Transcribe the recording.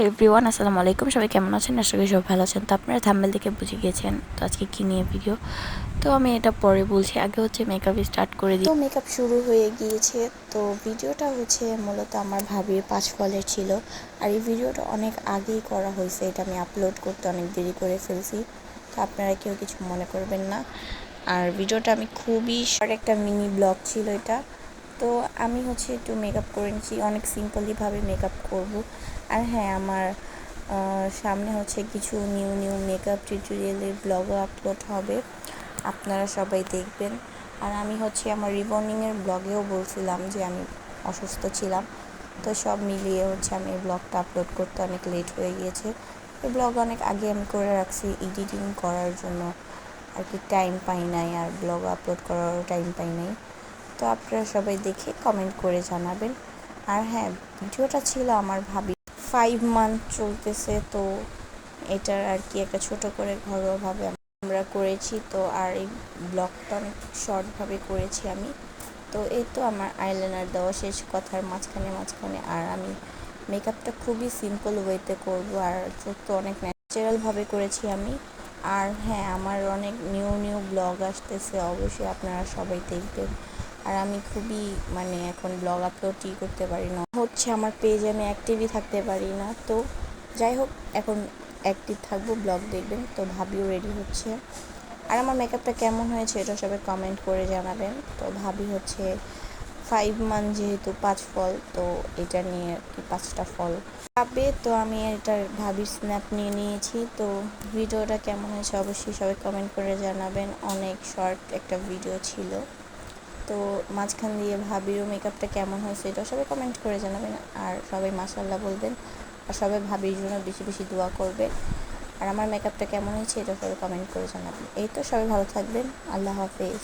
Everyone আসসালামু আলাইকুম। সবাই কেমন আছেন? আশা করি সবাই ভালো আছেন। তো আপনারা থাম্বনেল দেখে বুঝে গিয়েছেন তো আজকে কী নিয়ে ভিডিও। তো আমি এটা পরে বলছি, আগে হচ্ছে মেকআপ স্টার্ট করে দিই। তো মেকআপ শুরু হয়ে গিয়েছে। তো ভিডিওটা হচ্ছে মূলত আমার ভাবির 5 ফলের ছিল, আর এই ভিডিওটা অনেক আগেই করা হয়েছে। এটা আমি আপলোড করতে অনেক দেরি করে ফেলছি, তো আপনারা কেউ কিছু মনে করবেন না। আর ভিডিওটা আমি খুবই শর্ট একটা মিনি ব্লগ ছিল এটা। তো আমি হচ্ছে একটু মেকআপ করে নিচ্ছি, অনেক সিম্পলিভাবে মেকআপ করব। আর হ্যাঁ, আমার সামনে হচ্ছে কিছু নিউ মেকআপ টিউটোরিয়ালের ব্লগও আপলোড হবে, আপনারা সবাই দেখবেন। আর আমি হচ্ছে আমার রিবর্নিংয়ের ব্লগেও বলছিলাম যে আমি অসুস্থ ছিলাম, তো সব মিলিয়ে হচ্ছে আমি এই ব্লগটা আপলোড করতে অনেক লেট হয়ে গিয়েছে। এই ব্লগ অনেক আগে আমি করে রাখছি, এডিটিং করার জন্য আর কি টাইম পাই নাই, আর ব্লগ আপলোড করারও টাইম পাই নাই। তো আপনারা সবাই দেখে কমেন্ট করে জানাবেন। আর হ্যাঁ, ভিডিওটা ছিল আমার ভাবি 5 মান্থ চলতেছে, তো এটার আর কি একটা ছোট করে ঘরোয়াভাবে আমরা করেছি। তো আর এই ব্লগটা অনেক শর্টভাবে করেছি আমি। তো এই তো আমার আইলাইনার দেওয়া শেষ কথার মাঝখানে। আর আমি মেকআপটা খুবই সিম্পল ওয়েতে করব, আর চোখ তো অনেক ন্যাচারালভাবে করেছি আমি। আর হ্যাঁ, আমার অনেক নিউ ব্লগ আসতেছে, অবশ্যই আপনারা সবাই দেখবেন। আর আমি খুবই এখন ব্লগ আপলোডই করতে পারি না, হচ্ছে আমার পেজে আমি অ্যাক্টিভই থাকতে পারি না। তো যাই হোক, এখন অ্যাক্টিভ থাকবো, ব্লগ দেখবেন। তো ভাবিও রেডি হচ্ছে। আর আমার মেকআপটা কেমন হয়েছে এটা সবাই কমেন্ট করে জানাবেন। তো ভাবি হচ্ছে 5 মান্থ যেহেতু 5 ফল, তো এটা নিয়ে আর কি 5টা ফল পাবে। তো আমি এটার ভাবির স্ন্যাপ নিয়ে নিয়েছি। তো ভিডিওটা কেমন হয়েছে অবশ্যই সবাই কমেন্ট করে জানাবেন। অনেক শর্ট একটা ভিডিও ছিল, তো মাঝখান দিয়ে ভাবিরও মেকআপটা কেমন হয়েছে এটা সবাই কমেন্ট করে জানাবেন। আর সবাই মাশাআল্লাহ বলবেন, আর সবাই ভাবির জন্য বেশি বেশি দোয়া করবে। আর আমার মেকআপটা কেমন হয়েছে এটা সবাই কমেন্ট করে জানাবেন। এই তো, সবাই ভালো থাকবেন। আল্লাহ হাফেজ।